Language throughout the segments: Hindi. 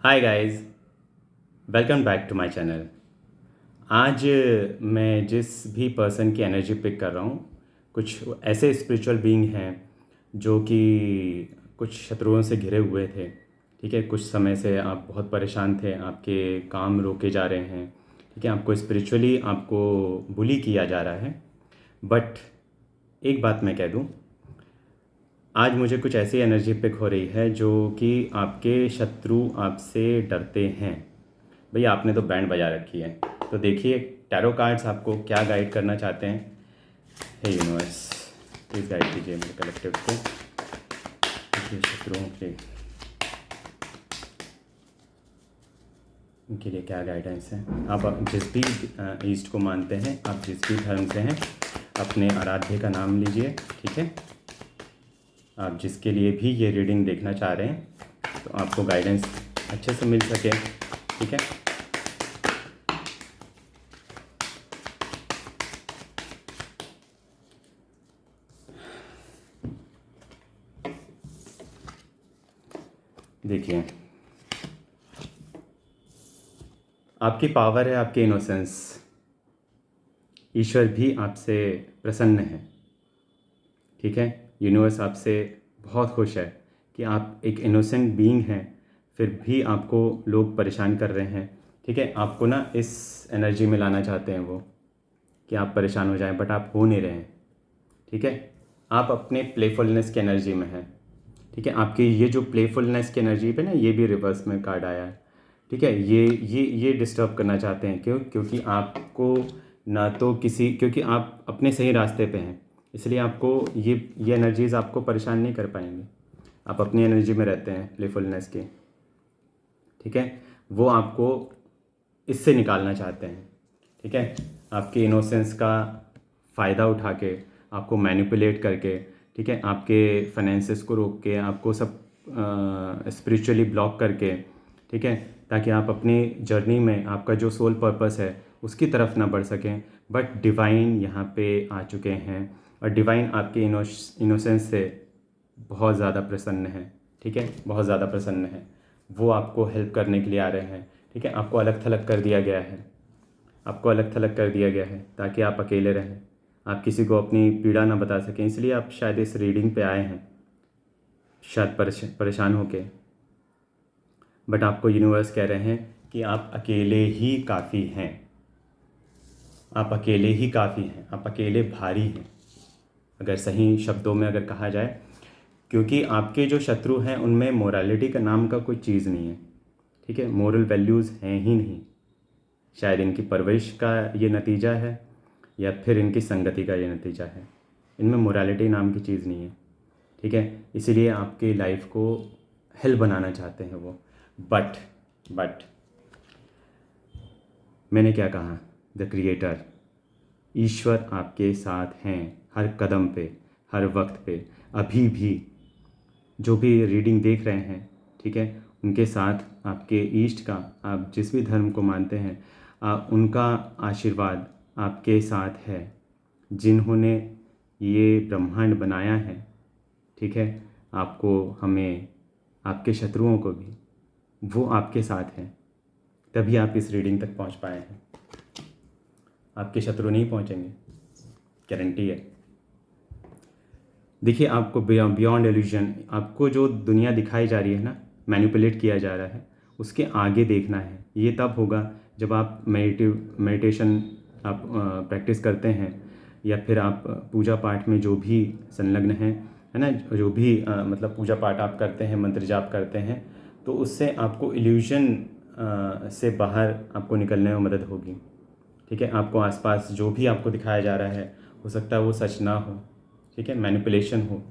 Hi guys, welcome back to my channel. आज मैं जिस भी पर्सन की एनर्जी पिक कर रहा हूँ, कुछ ऐसे स्पिरिचुअल बीइंग हैं जो कि कुछ शत्रुओं से घिरे हुए थे। ठीक है, कुछ समय से आप बहुत परेशान थे, आपके काम रोके जा रहे हैं। ठीक है, आपको स्पिरिचुअली आपको बुली किया जा रहा है। बट एक बात मैं कह दूँ, आज मुझे कुछ ऐसी एनर्जी पिक हो रही है जो कि आपके शत्रु आपसे डरते हैं। भैया आपने तो बैंड बजा रखी है, तो देखिए टैरो कार्ड्स आपको क्या गाइड करना चाहते हैं। हे यूनिवर्स, प्लीज़ गाइड कीजिए मेरे कलेक्टिव को, ये शत्रुओं के उनके लिए क्या गाइडेंस है। आप जिस भी ईस्ट को मानते हैं, आप जिस भी धर्म से हैं, अपने आराध्य का नाम लीजिए। ठीक है, आप जिसके लिए भी ये रीडिंग देखना चाह रहे हैं, तो आपको गाइडेंस अच्छे से मिल सके। ठीक है, देखिए आपकी पावर है, आपकी इनोसेंस। ईश्वर भी आपसे प्रसन्न है। ठीक है, यूनिवर्स आपसे बहुत खुश है कि आप एक इनोसेंट बीइंग हैं, फिर भी आपको लोग परेशान कर रहे हैं। ठीक है, आपको ना इस एनर्जी में लाना चाहते हैं वो, कि आप परेशान हो जाएं, बट आप हो नहीं रहे हैं। ठीक है, आप अपने प्लेफुलनेस की एनर्जी में हैं। ठीक है, आपकी ये जो प्लेफुलनेस की एनर्जी पे ना, ये भी रिवर्स में कार्ड आया है। ठीक है, ये डिस्टर्ब करना चाहते हैं। क्यों? क्योंकि आपको ना तो किसी, क्योंकि आप अपने सही रास्ते पे हैं, इसलिए आपको ये एनर्जीज़ आपको परेशान नहीं कर पाएंगे। आप अपनी एनर्जी में रहते हैं, प्लेफुलनेस की। ठीक है, वो आपको इससे निकालना चाहते हैं। ठीक है, आपके इनोसेंस का फ़ायदा उठा के, आपको मैनिपुलेट करके, ठीक है, आपके फाइनेंसेस को रोक के, आपको सब स्पिरिचुअली ब्लॉक करके, ठीक है, ताकि आप अपनी जर्नी में आपका जो सोल पर्पस है उसकी तरफ ना बढ़ सकें। बट डिवाइन यहाँ पे आ चुके हैं, और डिवाइन आपके इनोसेंस से बहुत ज़्यादा प्रसन्न है। ठीक है, बहुत ज़्यादा प्रसन्न है। वो आपको हेल्प करने के लिए आ रहे हैं। ठीक है, आपको अलग थलग कर दिया गया है, आपको अलग थलग कर दिया गया है ताकि आप अकेले रहें, आप किसी को अपनी पीड़ा ना बता सकें। इसलिए आप शायद इस रीडिंग पे आए हैं, शायद परेशान होके। बट आपको यूनिवर्स कह रहे हैं कि आप अकेले ही काफ़ी हैं, आप अकेले ही काफ़ी हैं, आप अकेले भारी हैं, अगर सही शब्दों में अगर कहा जाए। क्योंकि आपके जो शत्रु हैं उनमें मोरालिटी का नाम का कोई चीज़ नहीं है। ठीक है, मोरल वैल्यूज़ हैं ही नहीं। शायद इनकी परवरिश का ये नतीजा है, या फिर इनकी संगति का ये नतीजा है। इनमें मोरालिटी नाम की चीज़ नहीं है। ठीक है, इसीलिए आपकी लाइफ को हेल बनाना चाहते हैं वो। बट मैंने क्या कहा, द क्रिएटर, ईश्वर आपके साथ हैं हर कदम पे, हर वक्त पे, अभी भी। जो भी रीडिंग देख रहे हैं, ठीक है, उनके साथ आपके ईष्ट का, आप जिस भी धर्म को मानते हैं, उनका आशीर्वाद आपके साथ है। जिन्होंने ये ब्रह्मांड बनाया है, ठीक है, आपको, हमें, आपके शत्रुओं को भी, वो आपके साथ हैं। तभी आप इस रीडिंग तक पहुंच पाए हैं। आपके शत्रु नहीं पहुंचेंगे, गारंटी है। देखिए, आपको बियॉन्ड एल्यूजन, आपको जो दुनिया दिखाई जा रही है ना, मैनिपुलेट किया जा रहा है, उसके आगे देखना है। ये तब होगा जब आप मेडिटेशन आप प्रैक्टिस करते हैं, या फिर आप पूजा पाठ में जो भी संलग्न हैं, है ना, जो भी मतलब पूजा पाठ आप करते हैं, मंत्र जाप करते हैं, तो उससे आपको इल्यूजन से बाहर आपको निकलने में मदद होगी। ठीक है, आपको आसपास जो भी आपको दिखाया जा रहा है, हो सकता है वो सच ना हो। ठीक है, मैनिपुलेशन हो।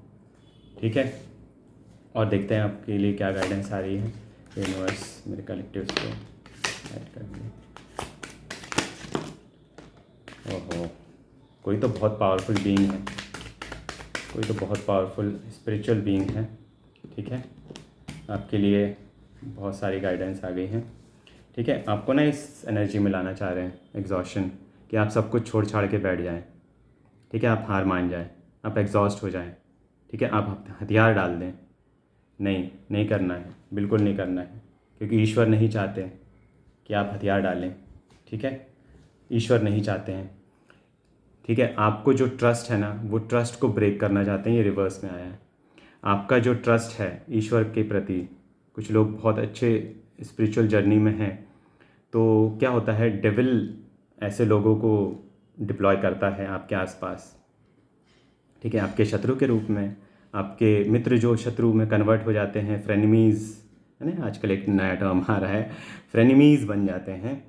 ठीक है, और देखते हैं आपके लिए क्या गाइडेंस आ रही है। यूनिवर्स मेरे कलेक्टिव्स को गाइड कर दिए। ओहो, कोई तो बहुत पावरफुल बीइंग है, कोई तो बहुत पावरफुल स्पिरिचुअल बीइंग है। ठीक है, आपके लिए बहुत सारी गाइडेंस आ गई हैं। ठीक है, आपको ना इस एनर्जी में लाना चाह रहे हैं, एग्जॉशन, कि आप सब कुछ छोड़ छाड़ के बैठ जाएं। ठीक है, आप हार मान जाएं, आप एग्जॉस्ट हो जाएं। ठीक है, आप हथियार डाल दें। नहीं, नहीं करना है, बिल्कुल नहीं करना है। क्योंकि ईश्वर नहीं चाहते कि आप हथियार डालें, ठीक है। ईश्वर नहीं चाहते हैं, ठीक है। आपको जो ट्रस्ट है ना, वो ट्रस्ट को ब्रेक करना चाहते हैं, ये रिवर्स में आया है। आपका जो ट्रस्ट है ईश्वर के प्रति, कुछ लोग बहुत अच्छे स्पिरिचुअल जर्नी में हैं, तो क्या होता है, डेविल ऐसे लोगों को डिप्लॉय करता है आपके आसपास, ठीक है, आपके शत्रु के रूप में। आपके मित्र जो शत्रु में कन्वर्ट हो जाते हैं, फ्रेनिमीज़, है ना, आजकल एक नया टर्म आ रहा है, फ्रेनिमीज़ बन जाते हैं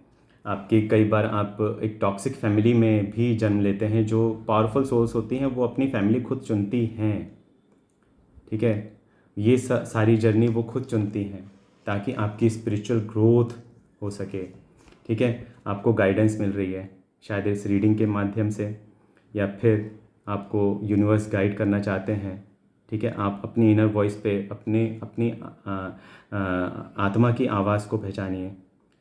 आपके। कई बार आप एक टॉक्सिक फैमिली में भी जन्म लेते हैं। जो पावरफुल सोल्स होती हैं वो अपनी फैमिली खुद चुनती हैं, ठीक है। ये सारी जर्नी वो खुद चुनती हैं ताकि आपकी स्पिरिचुअल ग्रोथ हो सके, ठीक है। आपको गाइडेंस मिल रही है शायद इस रीडिंग के माध्यम से, या फिर आपको यूनिवर्स गाइड करना चाहते हैं, ठीक है। आप अपनी इनर वॉइस पे अपने अपनी आत्मा की आवाज़ को पहचानिए,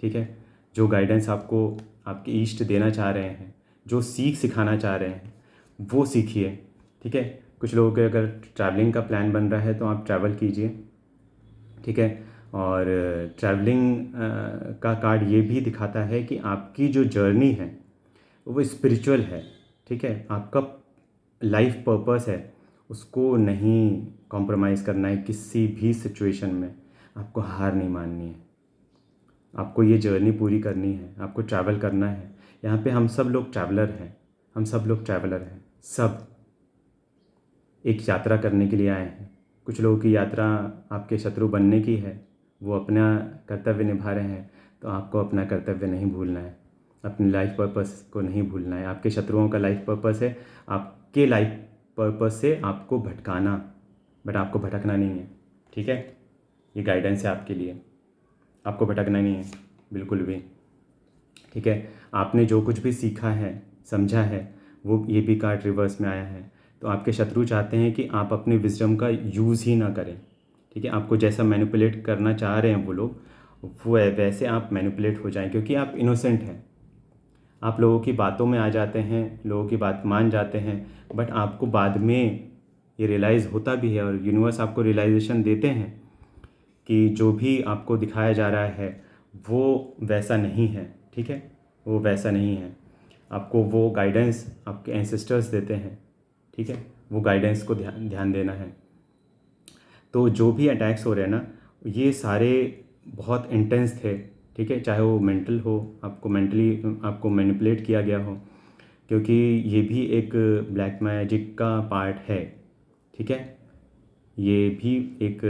ठीक है। जो गाइडेंस आपको आपके इष्ट देना चाह रहे हैं, जो सीख सिखाना चाह रहे हैं, वो सीखिए, ठीक है। कुछ लोगों के अगर ट्रैवलिंग का प्लान बन रहा है तो आप ट्रैवल कीजिए, ठीक है। और ट्रैवलिंग का कार्ड ये भी दिखाता है कि आपकी जो जर्नी है वो स्पिरिचुअल है, ठीक है। आपका लाइफ पर्पस है, उसको नहीं कॉम्प्रोमाइज़ करना है किसी भी सिचुएशन में। आपको हार नहीं माननी है, आपको ये जर्नी पूरी करनी है, आपको ट्रैवल करना है। यहाँ पे हम सब लोग ट्रैवलर हैं, हम सब लोग ट्रैवलर हैं, सब एक यात्रा करने के लिए आए हैं। कुछ लोगों की यात्रा आपके शत्रु बनने की है, वो अपना कर्तव्य निभा रहे हैं, तो आपको अपना कर्तव्य नहीं भूलना है, अपनी लाइफ पर्पस को नहीं भूलना है। आपके शत्रुओं का लाइफ पर्पस है आपके लाइफ पर्पस से आपको भटकाना, बट आपको भटकना नहीं है, ठीक है। ये गाइडेंस है आपके लिए, आपको भटकना नहीं है बिल्कुल भी, ठीक है। आपने जो कुछ भी सीखा है, समझा है, वो ये भी कार्ड रिवर्स में आया है। तो आपके शत्रु चाहते हैं कि आप अपनी विजडम का यूज़ ही ना करें, ठीक है। आपको जैसा मैनिपुलेट करना चाह रहे हैं वो लोग, वो वैसे आप मैनिपुलेट हो जाएं, क्योंकि आप इनोसेंट हैं। आप लोगों की बातों में आ जाते हैं, लोगों की बात मान जाते हैं, बट आपको बाद में ये रियलाइज़ होता भी है, और यूनिवर्स आपको रियलाइजेशन देते हैं कि जो भी आपको दिखाया जा रहा है वो वैसा नहीं है, ठीक है, वो वैसा नहीं है। आपको वो गाइडेंस आपके एंसेस्टर्स देते हैं, ठीक है, वो गाइडेंस को ध्यान ध्यान देना है। तो जो भी अटैक्स हो रहे हैं ना, ये सारे बहुत इंटेंस थे, ठीक है। चाहे वो मेंटल हो, आपको मेंटली आपको मैनिपुलेट किया गया हो, क्योंकि ये भी एक ब्लैक मैजिक का पार्ट है, ठीक है। ये भी एक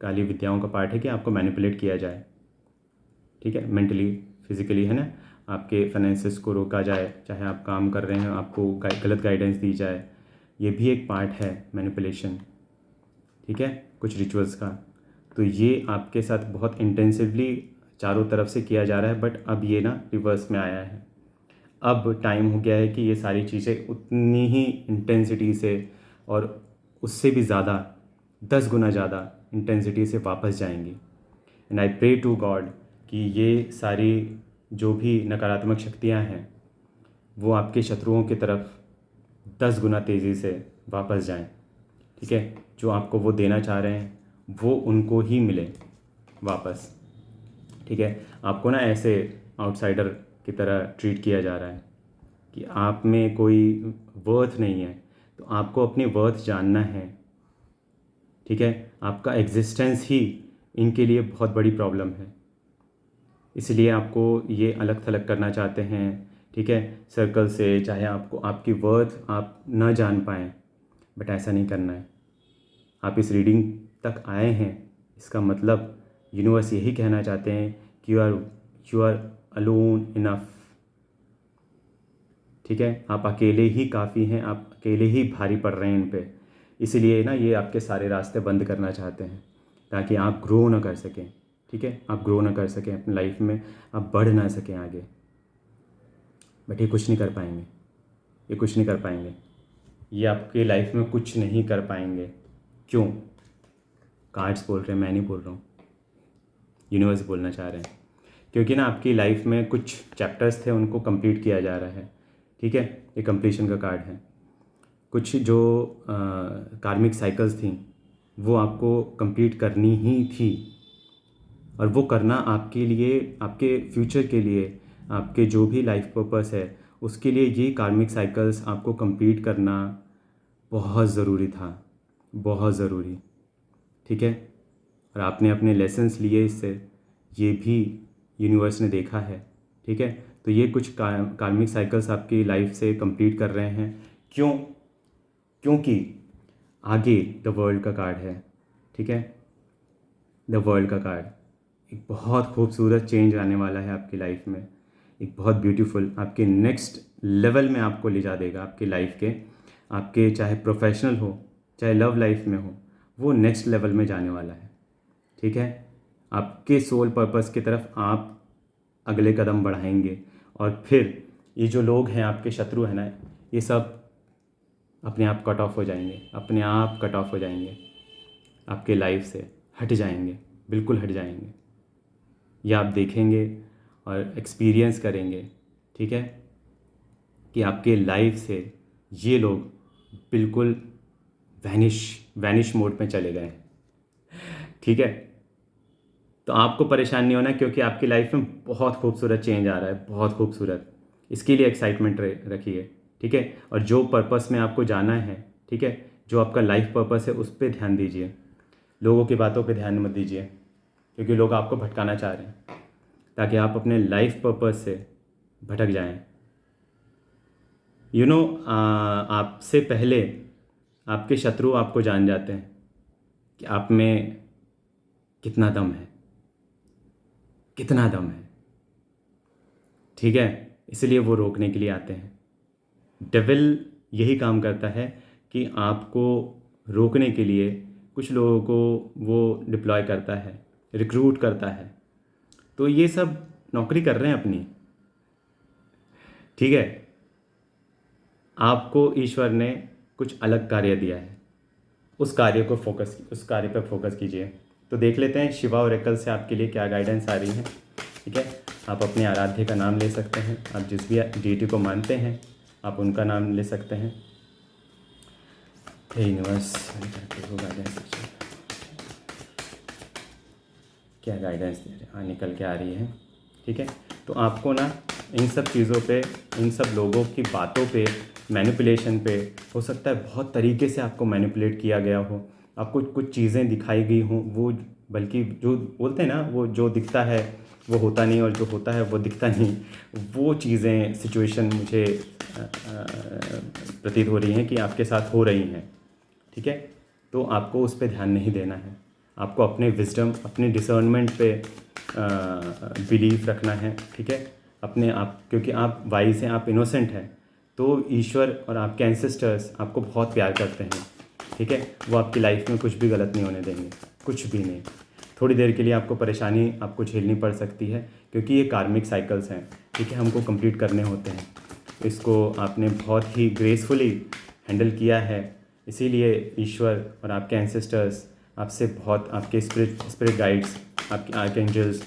काली विद्याओं का पार्ट है कि आपको मैनिपुलेट किया जाए, ठीक है, मेंटली फिजिकली, है ना। आपके फाइनेंसेस को रोका जाए, चाहे आप काम कर रहे हैं आपको गलत गाइडेंस दी जाए, ये भी एक पार्ट है मैनिपुलेशन, ठीक है, कुछ रिचुअल्स का। तो ये आपके साथ बहुत इंटेंसिवली चारों तरफ से किया जा रहा है, बट अब ये ना रिवर्स में आया है। अब टाइम हो गया है कि ये सारी चीज़ें उतनी ही इंटेंसिटी से और उससे भी ज़्यादा 10 गुना ज़्यादा इंटेंसिटी से वापस जाएंगी। And I pray to God कि ये सारी जो भी नकारात्मक शक्तियाँ हैं वो आपके शत्रुओं की तरफ 10 गुना तेज़ी से वापस जाएं, ठीक है। जो आपको वो देना चाह रहे हैं वो उनको ही मिले वापस, ठीक है। आपको ना ऐसे आउटसाइडर की तरह ट्रीट किया जा रहा है कि आप में कोई वर्थ नहीं है, तो आपको अपनी वर्थ जानना है, ठीक है। आपका एग्जिस्टेंस ही इनके लिए बहुत बड़ी प्रॉब्लम है, इसलिए आपको ये अलग थलग करना चाहते हैं, ठीक है, सर्कल से। चाहे आपको आपकी वर्थ आप ना जान पाएँ, बट ऐसा नहीं करना है। आप इस रीडिंग तक आए हैं, इसका मतलब यूनिवर्स यही कहना चाहते हैं कि यू आर अलोन इनफ, ठीक है। आप अकेले ही काफ़ी हैं, आप अकेले ही भारी पड़ रहे हैं इन पे। इसीलिए ना ये आपके सारे रास्ते बंद करना चाहते हैं ताकि आप ग्रो ना कर सकें, ठीक है। आप ग्रो ना कर सकें अपनी लाइफ में, आप बढ़ ना सकें आगे। बट ये कुछ नहीं कर पाएंगे, ये कुछ नहीं कर पाएंगे, ये आपकी लाइफ में कुछ नहीं कर पाएंगे। क्यों? कार्ड्स बोल रहे हैं, मैं नहीं बोल रहा हूँ, यूनिवर्स बोलना चाह रहे हैं। क्योंकि ना आपकी लाइफ में कुछ चैप्टर्स थे, उनको कंप्लीट किया जा रहा है, ठीक है। ये कंप्लीशन का कार्ड है। कुछ जो कार्मिक साइकिल्स थी वो आपको कंप्लीट करनी ही थी, और वो करना आपके लिए, आपके फ्यूचर के लिए, आपके जो भी लाइफ पर्पस है उसके लिए ये कार्मिक साइकिल्स आपको कंप्लीट करना बहुत ज़रूरी था, बहुत ज़रूरी। ठीक है, और आपने अपने लेसन्स लिए इससे, ये भी यूनिवर्स ने देखा है। ठीक है, तो ये कुछ कार्मिक साइकिल्स आपकी लाइफ से कंप्लीट कर रहे हैं। क्यों? क्योंकि आगे द वर्ल्ड का कार्ड है। ठीक है, द वर्ल्ड का कार्ड एक बहुत खूबसूरत चेंज आने वाला है आपकी लाइफ में, एक बहुत ब्यूटीफुल, आपके नेक्स्ट लेवल में आपको ले जा देगा आपकी लाइफ के। आपके चाहे प्रोफेशनल हो चाहे लव लाइफ में हो, वो नेक्स्ट लेवल में जाने वाला है। ठीक है, आपके सोल पर्पस की तरफ आप अगले कदम बढ़ाएंगे, और फिर ये जो लोग हैं आपके शत्रु हैं ना, ये सब अपने आप कट ऑफ हो जाएंगे, अपने आप कट ऑफ हो जाएंगे, आपके लाइफ से हट जाएंगे, बिल्कुल हट जाएंगे। ये आप देखेंगे और एक्सपीरियंस करेंगे। ठीक है, कि आपके लाइफ से ये लोग बिल्कुल वैनिश मोड में चले गए। ठीक है, तो आपको परेशान नहीं होना, क्योंकि आपकी लाइफ में बहुत खूबसूरत चेंज आ रहा है, बहुत खूबसूरत। इसके लिए एक्साइटमेंट रखिए। ठीक है, और जो पर्पस में आपको जाना है, ठीक है, जो आपका लाइफ पर्पस है उस पर ध्यान दीजिए, लोगों की बातों पे ध्यान मत दीजिए, क्योंकि लोग आपको भटकाना चाह रहे हैं ताकि आप अपने लाइफ पर्पस से भटक जाएं। आपसे पहले आपके शत्रु आपको जान जाते हैं कि आप में कितना दम है, कितना दम है। ठीक है, इसलिए वो रोकने के लिए आते हैं। डेविल यही काम करता है कि आपको रोकने के लिए कुछ लोगों को वो डिप्लॉय करता है, रिक्रूट करता है। तो ये सब नौकरी कर रहे हैं अपनी। ठीक है, आपको ईश्वर ने कुछ अलग कार्य दिया है, उस कार्य पर फोकस कीजिए। तो देख लेते हैं शिवा ओरेकल से आपके लिए क्या गाइडेंस आ रही है। ठीक है, आप अपने आराध्य का नाम ले सकते हैं, आप जिस भी डीटी को मानते हैं आप उनका नाम ले सकते हैं। हे यूनिवर्स, गाइडेंस क्या गाइडेंस दे रहे हैं, निकल के आ रही है। ठीक है, तो आपको ना इन सब चीज़ों पे, इन सब लोगों की बातों पे, मैनिपुलेशन पे, हो सकता है बहुत तरीके से आपको मैनिपुलेट किया गया हो, आपको कुछ चीज़ें दिखाई गई हों, वो बल्कि जो बोलते हैं ना, वो जो दिखता है वो होता नहीं, और जो होता है वो दिखता नहीं, वो चीज़ें, सिचुएशन मुझे प्रतीत हो रही हैं कि आपके साथ हो रही हैं। ठीक है, तो आपको उस पर ध्यान नहीं देना है, आपको अपने विजडम, अपने डिसर्नमेंट पे बिलीफ रखना है। ठीक है, अपने आप, क्योंकि आप वाइज हैं, आप इनोसेंट हैं, तो ईश्वर और आपके एंसेस्टर्स आपको बहुत प्यार करते हैं। ठीक है, वो आपकी लाइफ में कुछ भी गलत नहीं होने देंगे, कुछ भी नहीं। थोड़ी देर के लिए आपको परेशानी आपको झेलनी पड़ सकती है, क्योंकि ये कार्मिक साइकिल्स हैं। ठीक है, हमको कंप्लीट करने होते हैं। इसको आपने बहुत ही ग्रेसफुली हैंडल किया है, इसीलिए ईश्वर और आपके एंसेस्टर्स आपसे बहुत, आपके स्पिरिट गाइड्स, आपके आर्कएंजल्स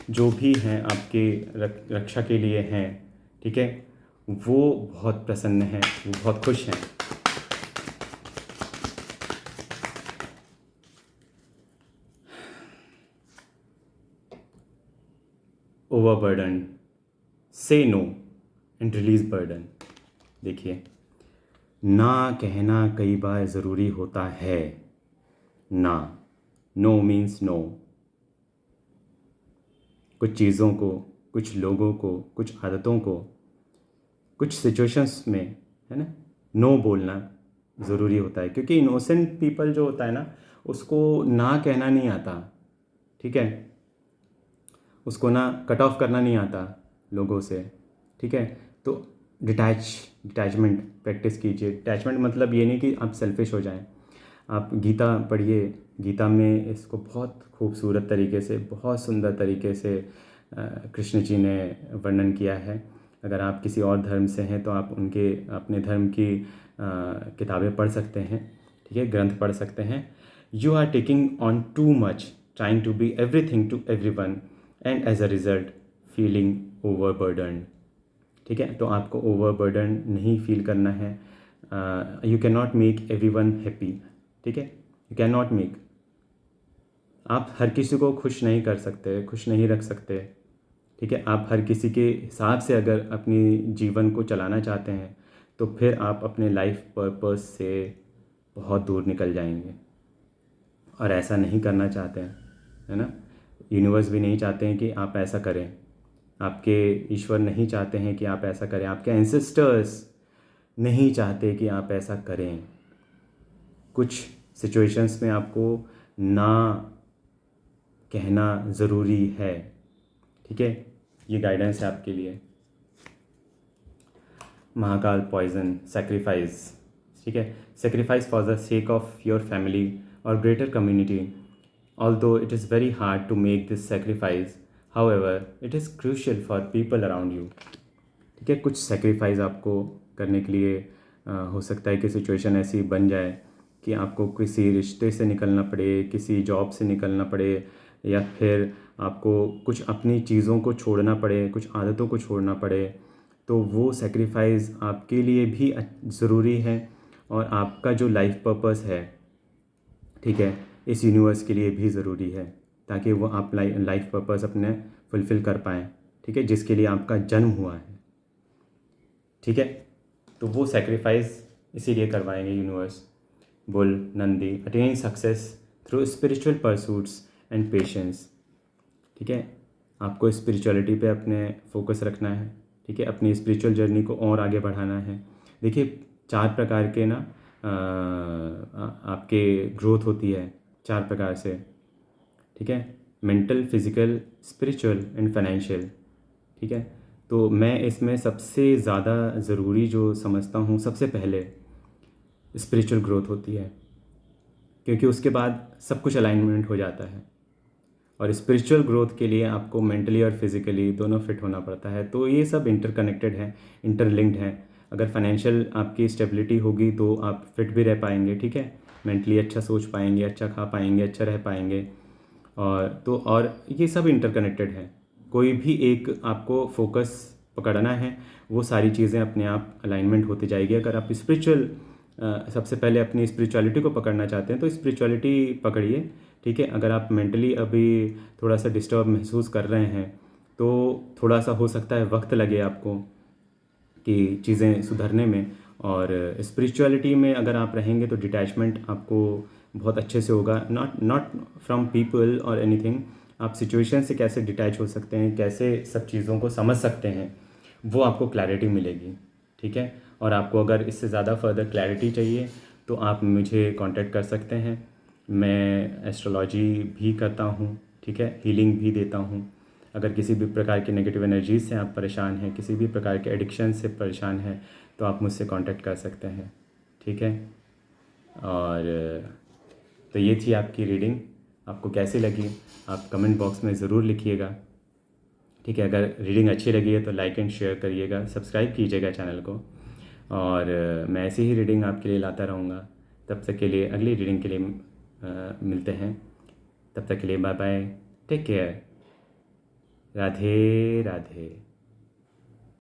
जो भी हैं आपके रक्षा के लिए हैं, ठीक है, वो बहुत प्रसन्न हैं, वो बहुत खुश हैं। ओवरबर्डन, से नो एंड रिलीज बर्डन। देखिए, ना कहना कई बार ज़रूरी होता है। ना, नो मीन्स नो। कुछ चीज़ों को, कुछ लोगों को, कुछ आदतों को, कुछ सिचुएशंस में, है ना, नो बोलना ज़रूरी होता है, क्योंकि इनोसेंट पीपल जो होता है ना, उसको ना कहना नहीं आता। ठीक है, उसको ना कट ऑफ करना नहीं आता लोगों से। ठीक है, तो डिटैचमेंट प्रैक्टिस कीजिए। डिटैचमेंट मतलब ये नहीं कि आप सेल्फिश हो जाएं। आप गीता पढ़िए, गीता में इसको बहुत खूबसूरत तरीके से, बहुत सुंदर तरीके से कृष्ण जी ने वर्णन किया है। अगर आप किसी और धर्म से हैं तो आप उनके, अपने धर्म की किताबें पढ़ सकते हैं। ठीक है, ग्रंथ पढ़ सकते हैं। You are taking on too much, trying to be everything to everyone, and as a result feeling overburdened. ठीक है, तो आपको ओवरबर्डन नहीं फील करना है। You can not make everyone happy. ठीक है, यू कैन नॉट मेक, आप हर किसी को खुश नहीं कर सकते, खुश नहीं रख सकते, ठीक है। आप हर किसी के हिसाब से अगर अपनी जीवन को चलाना चाहते हैं तो फिर आप अपने लाइफ पर्पस से बहुत दूर निकल जाएंगे, और ऐसा नहीं करना चाहते हैं, है ना। यूनिवर्स भी नहीं चाहते हैं कि आप ऐसा करें, आपके ईश्वर नहीं चाहते हैं कि आप ऐसा करें, आपके एंसेस्टर्स नहीं चाहते कि आप ऐसा करें। कुछ सिचुएशंस में आपको ना कहना ज़रूरी है, ठीक है। ये गाइडेंस है आपके लिए। महाकाल पॉइजन सेक्रीफाइस, ठीक है। Sacrifice for the sake of your family और greater community. Although it is very hard to make this sacrifice, however it is crucial for people around you, ठीक है। कुछ सेक्रीफाइस आपको करने के लिए हो सकता है कि सिचुएशन ऐसी बन जाए कि आपको किसी रिश्ते से निकलना पड़े, किसी जॉब से निकलना पड़े, या फिर आपको कुछ अपनी चीज़ों को छोड़ना पड़े, कुछ आदतों को छोड़ना पड़े। तो वो सेक्रीफाइस आपके लिए भी ज़रूरी है, और आपका जो लाइफ पर्पस है, ठीक है, इस यूनिवर्स के लिए भी ज़रूरी है, ताकि वो आप लाइफ पर्पस अपने फुलफ़िल कर पाएँ, ठीक है, जिसके लिए आपका जन्म हुआ है, ठीक है। तो वो सेक्रीफाइस इसीलिए करवाएंगे universe. Bull Nandi attaining success through spiritual pursuits and patience, ठीक है। आपको स्पिरिचुअलिटी पे अपने फोकस रखना है, ठीक है, अपनी स्पिरिचुअल जर्नी को और आगे बढ़ाना है। देखिए 4 प्रकार के ना आपके ग्रोथ होती है 4 प्रकार से, ठीक है। Mental, physical, spiritual and financial, ठीक है। तो मैं इसमें सबसे ज़्यादा ज़रूरी जो समझता हूँ, सबसे पहले स्पिरिचुअल ग्रोथ होती है, क्योंकि उसके बाद सब कुछ अलाइनमेंट हो जाता है। और स्पिरिचुअल ग्रोथ के लिए आपको मेंटली और फिजिकली दोनों फिट होना पड़ता है। तो ये सब इंटरकनेक्टेड है, इंटरलिंक्ड है। अगर फाइनेंशियल आपकी स्टेबिलिटी होगी तो आप फिट भी रह पाएंगे, ठीक है, मेंटली अच्छा सोच पाएंगे, अच्छा खा पाएंगे, अच्छा रह पाएंगे। और ये सब इंटरकनेक्टेड है। कोई भी एक आपको फोकस पकड़ना है, वो सारी चीज़ें अपने आप अलाइनमेंट होती जाएगी। अगर आप स्पिरिचुअल सबसे पहले अपनी स्पिरिचुअलिटी को पकड़ना चाहते हैं तो स्पिरिचुअलिटी पकड़िए, ठीक है। अगर आप मेंटली अभी थोड़ा सा डिस्टर्ब महसूस कर रहे हैं तो थोड़ा सा हो सकता है वक्त लगे आपको कि चीज़ें सुधरने में। और स्पिरिचुअलिटी में अगर आप रहेंगे तो डिटैचमेंट आपको बहुत अच्छे से होगा, नॉट फ्रॉम पीपल और एनीथिंग। आप सिचुएशन से कैसे डिटैच हो सकते हैं, कैसे सब चीज़ों को समझ सकते हैं, वो आपको क्लैरिटी मिलेगी, ठीक है। और आपको अगर इससे ज़्यादा फर्दर क्लैरिटी चाहिए तो आप मुझे कांटेक्ट कर सकते हैं। मैं एस्ट्रोलॉजी भी करता हूँ, ठीक है, हीलिंग भी देता हूँ। अगर किसी भी प्रकार की नेगेटिव एनर्जीज से आप परेशान हैं, किसी भी प्रकार के एडिक्शन से परेशान हैं, तो आप मुझसे कांटेक्ट कर सकते हैं, ठीक है। और तो ये थी आपकी रीडिंग। आपको कैसी लगी आप कमेंट बॉक्स में ज़रूर लिखिएगा, ठीक है। अगर रीडिंग अच्छी लगी है तो लाइक एंड शेयर करिएगा, सब्सक्राइब कीजिएगा चैनल को। और मैं ऐसी ही रीडिंग आपके लिए लाता रहूँगा। तब तक के लिए अगली रीडिंग के लिए मिलते हैं। तब तक के लिए bye bye, take care, Radhe Radhe.